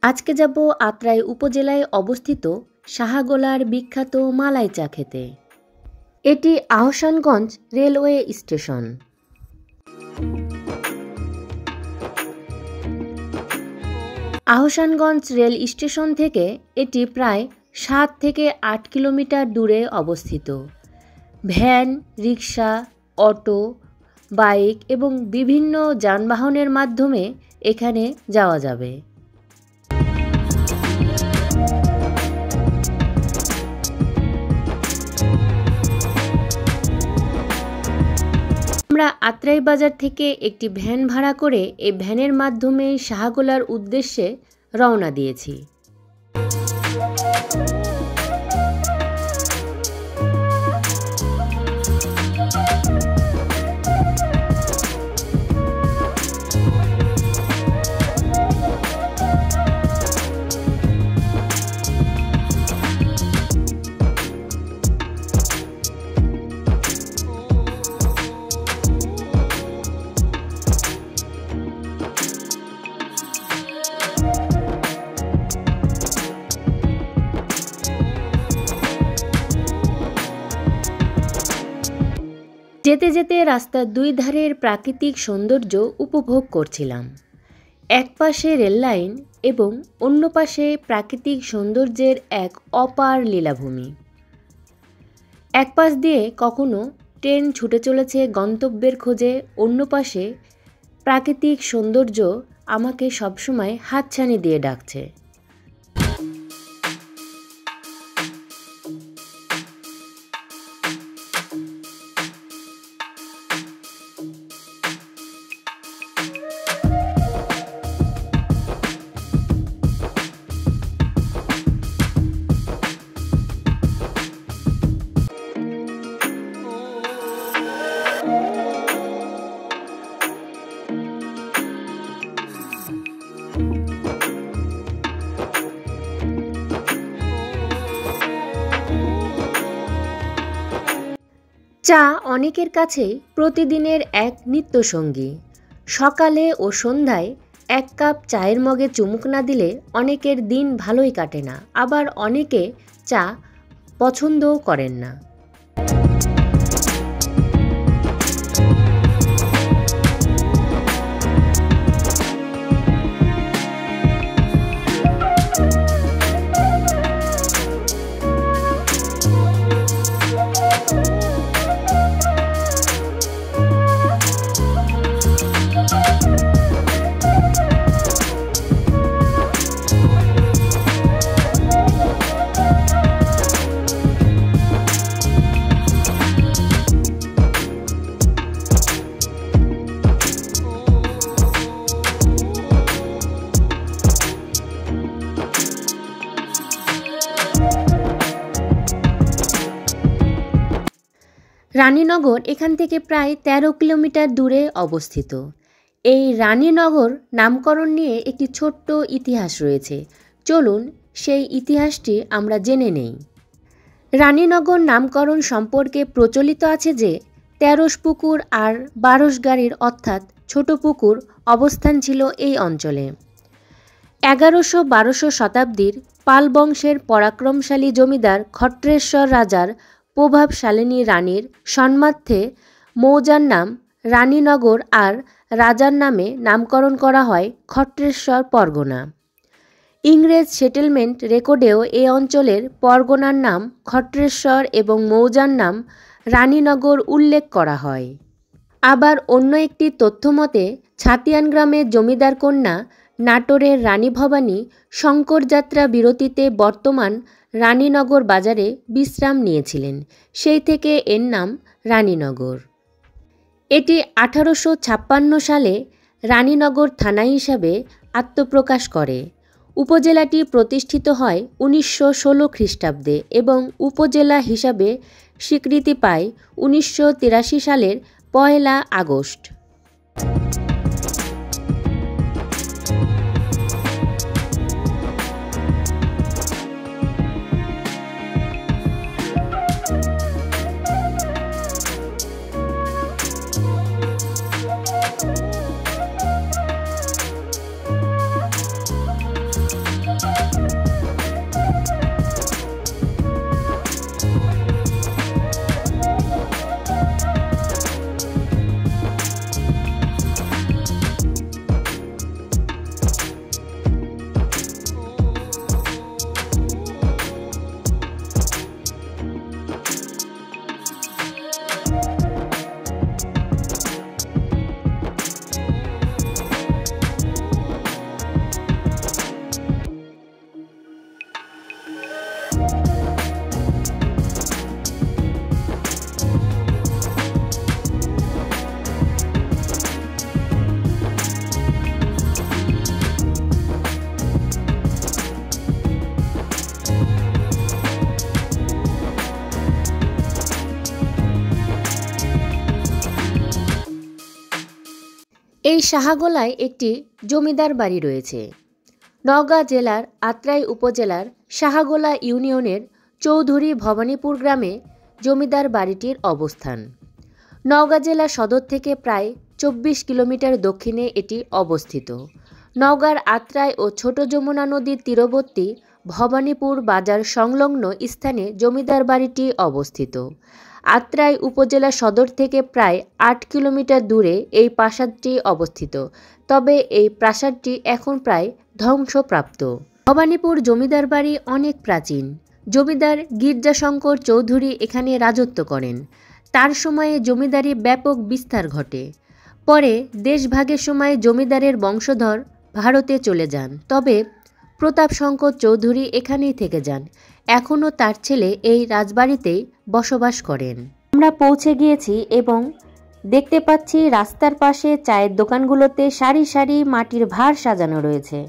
আজকে যাব আত্রাই উপজেলায় অবস্থিত শাহগোলার বিখ্যাত মালাই চা খেতে। এটি Ahsanganj railway station. Ahsanganj rail station থেকে এটি প্রায় 7 থেকে 8 কিলোমিটার দূরে অবস্থিত। ভ্যান, রিক্সা, অটো, বাইক এবং বিভিন্ন যানবাহনের মাধ্যমে এখানে যাওয়া যাবে। আমরা আত্রাই বাজার থেকে একটি ভ্যান ভাড়া করে এই ভ্যানের মাধ্যমে শাহগোলার উদ্দেশ্যে রওনা দিয়েছি। যেতে যেতে রাস্তার দুই ধারের প্রাকৃতিক সৌন্দর্য উপভোগ করছিলাম। এক পাশে রেল লাইন এবং অন্য পাশে প্রাকৃতিক সৌন্দর্যের এক অপার লীলাভূমি। এক পাশ দিয়ে কখনো ট্রেন ছুটে চলেছে গন্তব্যের খোঁজে, অন্য পাশে প্রাকৃতিক সৌন্দর্য আমাকে সবসময় হাতছানি দিয়ে ডাকছে। চা অনেকের কাছেই প্রতিদিনের এক নিত্যসঙ্গী। সকালে ও সন্ধ্যায় এক কাপ চায়ের মগে চুমুক না দিলে অনেকের দিন ভালোই কাটে না, আবার অনেকে চা পছন্দও করেন না। রানীনগর এখান থেকে প্রায় 13 কিলোমিটার দূরে অবস্থিত। এই রানীনগর নামকরণ নিয়ে একটি ছোট্ট ইতিহাস রয়েছে। চলুন সেই ইতিহাসটি আমরা জেনে নেই। রানীনগর নামকরণ সম্পর্কে প্রচলিত আছে যে 13 পুকুর আর 12 গাড়ির অর্থাৎ ছোট পুকুর অবস্থান ছিল এই অঞ্চলে। 1100-1200 শতাব্দীর পাল বংশের পরাক্রমশালী জমিদার খট্রেশ্বর রাজার প্রভাবশালিনী রানীর সম্মানার্থে মৌজার নাম রানীনগর আর রাজার নামে নামকরণ করা হয় খট্রেশ্বর পরগনা। ইংরেজ সেটেলমেন্ট রেকর্ডেও এই অঞ্চলের পরগনার নাম খট্রেশ্বর এবং মৌজার নাম রানীনগর উল্লেখ করা হয়। আবার অন্য একটি তথ্য মতে ছাতিয়ান গ্রামের জমিদার কন্যা নাটোরের রানী ভবানী শঙ্করযাত্রা বিরতিতে বর্তমান রানীনগর বাজারে বিশ্রাম নিয়েছিলেন, সেই থেকে এর নাম রানীনগর। এটি 1856 সালে রানীনগর থানা হিসাবে আত্মপ্রকাশ করে। উপজেলাটি প্রতিষ্ঠিত হয় 1916 খ্রিস্টাব্দে এবং উপজেলা হিসাবে স্বীকৃতি পায় 1983 সালের 1 আগস্ট। এই সাহাগোলায় একটি জমিদার বাড়ি রয়েছে। নওগাঁ জেলার আত্রাই উপজেলার সাহাগোলা ইউনিয়নের চৌধুরী ভবানীপুর গ্রামে জমিদার বাড়িটির অবস্থান। নওগাঁ জেলা সদর থেকে প্রায় 24 কিলোমিটার দক্ষিণে এটি অবস্থিত। নওগাঁর আত্রাই ও ছোট যমুনা নদীর তীরবর্তী ভবানীপুর বাজার সংলগ্ন স্থানে জমিদার বাড়িটি অবস্থিত। আত্রাই উপজেলা সদর থেকে প্রায় 8 কিলোমিটার দূরে এই প্রাসাদটি অবস্থিত, তবে এই প্রাসাদটি এখন প্রায় ধ্বংসপ্রাপ্ত। ভবানীপুর জমিদার বাড়ি অনেক প্রাচীন। জমিদার গির্জাশঙ্কর চৌধুরী এখানে রাজত্ব করেন। তার সময়ে জমিদারি ব্যাপক বিস্তার ঘটে। পরে দেশভাগের সময় জমিদারের বংশধর ভারতে চলে যান, তবে প্রতাপশঙ্কর চৌধুরী এখানেই থেকে যান। এখনও তার ছেলে এই রাজবাড়িতেই বসবাস করেন। আমরা পৌঁছে গিয়েছি এবং দেখতে পাচ্ছি রাস্তার পাশে চায়ের দোকানগুলোতে সারি সারি মাটির ভাঁড় সাজানো রয়েছে।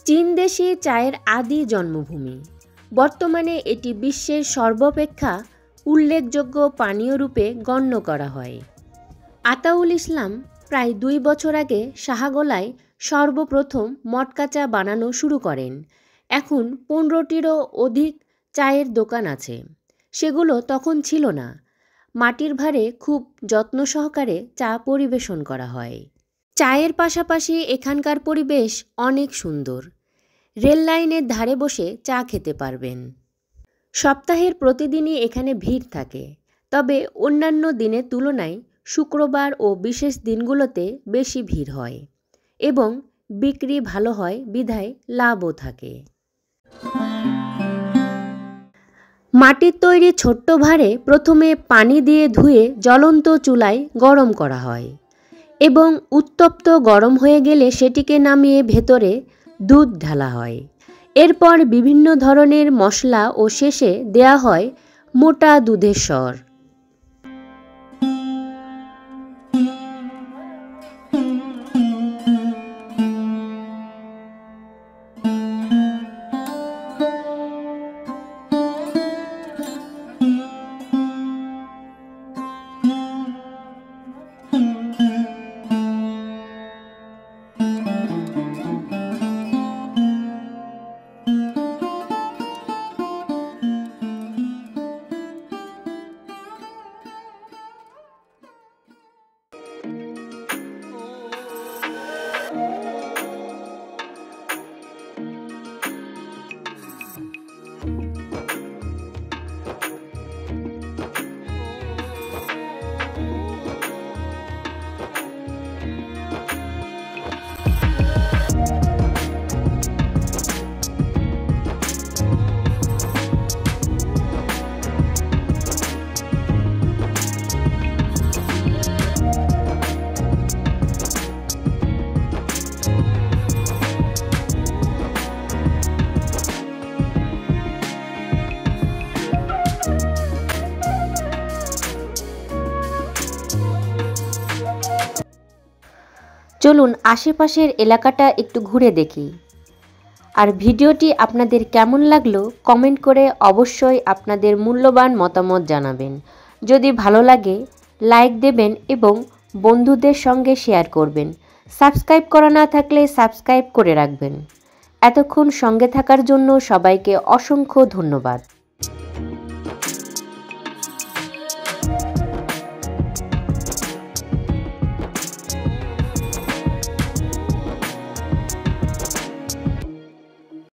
চীন দেশে চায়ের আদি জন্মভূমি। বর্তমানে এটি বিশ্বের সর্বাপেক্ষা উল্লেখযোগ্য পানীয় রূপে গণ্য করা হয়। আতাউল ইসলাম প্রায় 2 বছর আগে সাহাগোলায় সর্বপ্রথম মটকা চা বানানো শুরু করেন। এখন 15টিরও অধিক চায়ের দোকান আছে। সেগুলো তখন ছিল না। মাটির ভাঁড়ে খুব যত্ন সহকারে চা পরিবেশন করা হয়। চায়ের পাশাপাশি এখানকার পরিবেশ অনেক সুন্দর। রেল লাইনের ধারে বসে চা খেতে পারবেন। সপ্তাহের প্রতিদিনই এখানে ভিড় থাকে, তবে অন্যান্য দিনের তুলনায় শুক্রবার ও বিশেষ দিনগুলোতে বেশি ভিড় হয় এবং বিক্রি ভালো হয় বিধায় লাভও থাকে। মাটির তৈরি ছোট্ট ভাঁড়ে প্রথমে পানি দিয়ে ধুয়ে জ্বলন্ত চুলায় গরম করা হয় এবং উত্তপ্ত গরম হয়ে গেলে সেটিকে নামিয়ে ভেতরে দুধ ঢালা হয়। এরপর বিভিন্ন ধরনের মশলা ও শেষে দেয়া হয় মোটা দুধের সর। চলুন আশেপাশের এলাকাটা একটু ঘুরে দেখি। আর ভিডিওটি আপনাদের কেমন লাগলো কমেন্ট করে অবশ্যই আপনাদের মূল্যবান মতামত জানাবেন। যদি ভালো লাগে লাইক দেবেন এবং বন্ধুদের সঙ্গে শেয়ার করবেন। সাবস্ক্রাইব করা না থাকলে সাবস্ক্রাইব করে রাখবেন। এতক্ষণ সঙ্গে থাকার জন্য সবাইকে অসংখ্য ধন্যবাদ।